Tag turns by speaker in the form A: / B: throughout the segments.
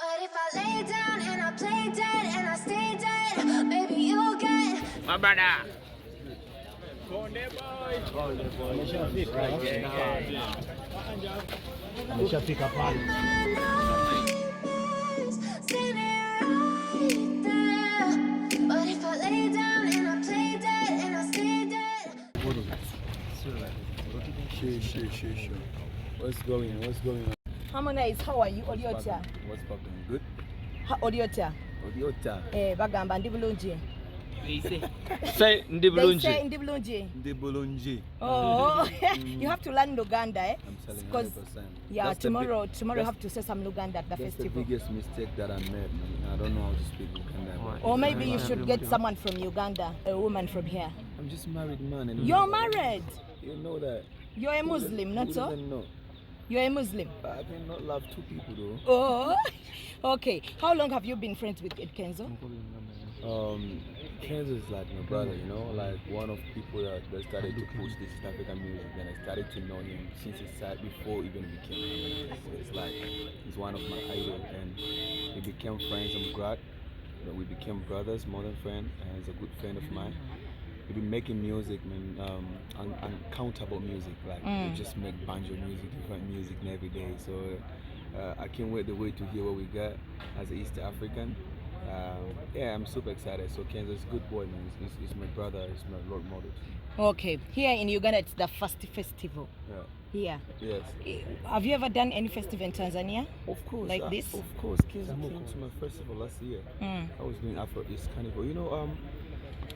A: But if I lay down and I play dead and I stay dead, baby, you'll get
B: my brother.
C: Ameshafika pale.
A: But if I lay down and I play dead and I stay dead.
D: Sure. What's going on?
E: Harmonize, how are you? Odiota.
D: What's popping? Good?
E: Odiota. Bagamba ndi bulungi.
B: Say ndi bulungi.
E: Say ndi bulungi.
D: Ndi bulungi.
E: Oh, you have to learn Luganda, eh?
D: I'm telling
E: 'Cause
D: 100%.
E: yeah, tomorrow you have to say some Luganda at the
D: That's
E: festival.
D: the biggest mistake that I made. I don't know how to speak Uganda.
E: Or maybe you should get someone from Uganda, a woman from here.
D: I'm just married man. And
E: You're married.
D: You know that.
E: You're a Muslim, not so?
D: No.
E: You're a Muslim.
D: I cannot love two people though.
E: Oh, okay. How long have you been friends with Eddy Kenzo?
D: Kenzo is like my brother, you know, like one of people that started to push this East African music, and I started to know him since he started before even he became famous. So it's like he's one of my idols, and we became friends. I'm glad that we became brothers, more than friends, and he's a good friend of mine. We've been making music, man, uncountable music. Like we just make banjo music, different music every day. So I can't wait to hear what we got as an East African. Yeah, I'm super excited. So Kenzo's a good boy, man. He's my brother. He's my role model.
E: Okay, here in Uganda it's the first festival.
D: Yeah.
E: Here.
D: Yes.
E: Have you ever done any festival in Tanzania?
D: Of course.
E: Like this?
D: Of course. Kenzo came to my festival last year. I was doing Afro East Carnival. You know,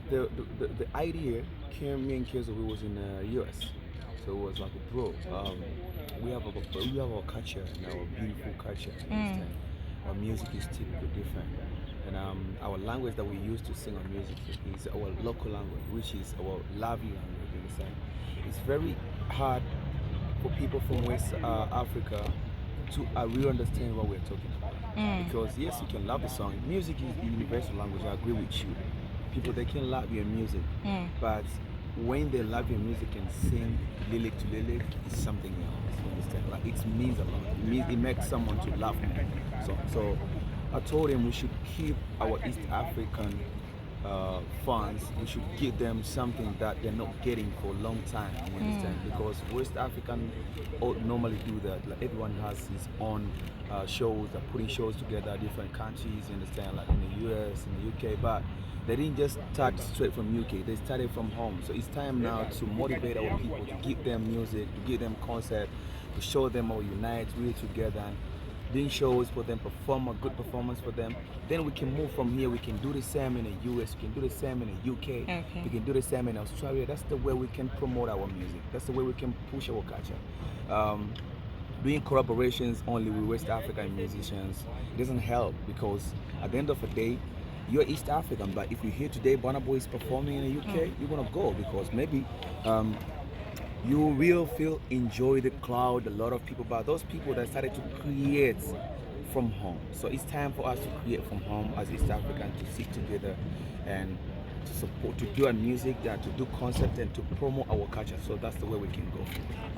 D: the idea came, me and Kenzo, we was in the US. So it was like a bro. We have our culture and our beautiful culture. Our music is typically different. And our language that we use to sing our music is our local language, which is our lovely language. You understand? It's very hard for people from West Africa to really understand what we're talking about. Because yes, you can love the song. Music is a universal language. I agree with you. People, they can love your music, but when they love your music and sing lyric to lyric, it's something else. You understand? Like it means a lot. It makes someone to love me. So I told him we should keep our East African fans. We should give them something that they're not getting for a long time. You understand? Because West African normally do that. Like everyone has his own shows. They're putting shows together, different countries. You understand? Like in the US, in the UK, but they didn't just start straight from UK. They started from home. So it's time now to motivate our people, to give them music, to give them concept, to show them how we unite, really together. Doing shows for them, perform a good performance for them. Then we can move from here. We can do the same in the US, we can do the same in the UK, we can do the same in Australia. That's the way we can promote our music. That's the way we can push our culture. Doing collaborations only with West African musicians, it doesn't help, because at the end of the day, you're East African, but if you hear today Burna Boy is performing in the UK, you're gonna go, because maybe you will enjoy the crowd, a lot of people, but those people that started to create from home. So it's time for us to create from home as East African, to sit together and to support, to do our music, to do concept and to promote our culture. So that's the way we can go.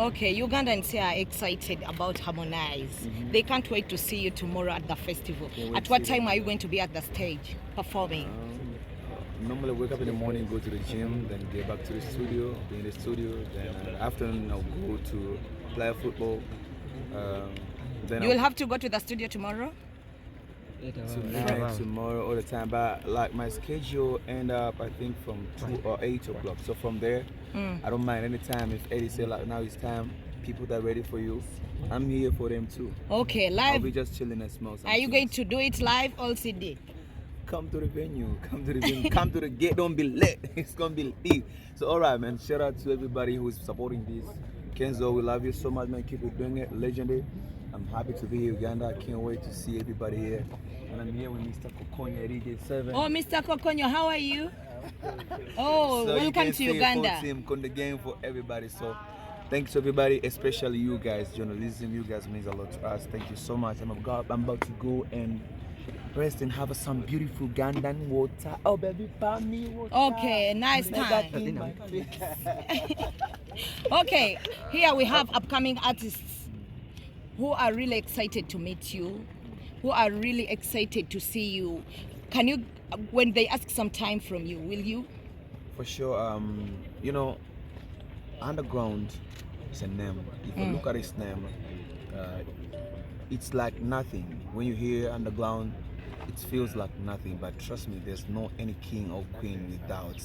E: Okay, Ugandans are excited about Harmonize. They can't wait to see you tomorrow at the festival. At what time are you going to be at the stage performing?
D: Normally wake up in the morning, go to the gym, then get back to the studio, be in the studio, then afternoon I'll go to play football. Then
E: You will have to go to the studio tomorrow?
D: Tonight, tomorrow, all the time, but like my schedule end up I think from 2 or 8 o'clock. So from there, I don't mind any time. If Eddie say like now it's time, people that are ready for you, I'm here for them too.
E: Okay,
D: I'll
E: live.
D: be just chilling and smoke.
E: Are you going to do it live or CD?
D: Come to the venue, come to the gate. Don't be late. It's gonna be lit. So all right, man. Shout out to everybody who's supporting this. Kenzo, we love you so much, man. Keep it doing it. Legendary. I'm happy to be here, Uganda. I can't wait to see everybody here. And I'm here with Mr. Kokonyo, DJ7.
E: Oh, Mr. Kokonyo, how are you? Oh,
D: so
E: welcome to Uganda.
D: Team, the game for everybody. So thanks to everybody, especially you guys. Journalism, you guys means a lot to us. Thank you so much. I'm about to go and rest and have some beautiful Ugandan water. Oh, baby, buy me water.
E: Okay, nice time. Okay, here we have upcoming artists who are really excited to meet you. who are really excited to see you. Can you, when they ask some time from you, will you?
D: For sure. You know, underground is a name. If you look at its name, it's like nothing. When you hear underground, it feels like nothing. But trust me, there's no any king or queen without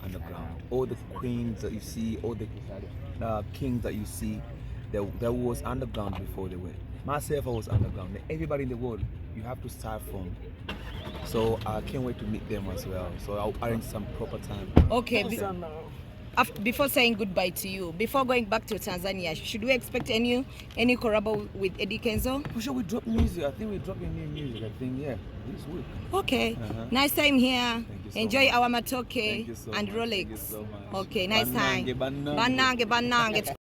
D: underground. All the queens that you see, all the kings that you see, there was underground before they went. Myself, I was underground. Everybody in the world, you have to start from. So I can't wait to meet them as well. So I'll arrange some proper time.
E: Okay. Before saying goodbye to you, before going back to Tanzania, should we expect any collab with Eddy Kenzo?
D: For sure, we drop music. I think we're dropping new music. I think, yeah, this week.
E: Okay. Nice time here.
D: Thank you so
E: Enjoy
D: much.
E: our matoke
D: Thank you so
E: and
D: much.
E: Rolex.
D: Thank you so much.
E: Okay, nice time.
D: Banange, banange.
E: Banange.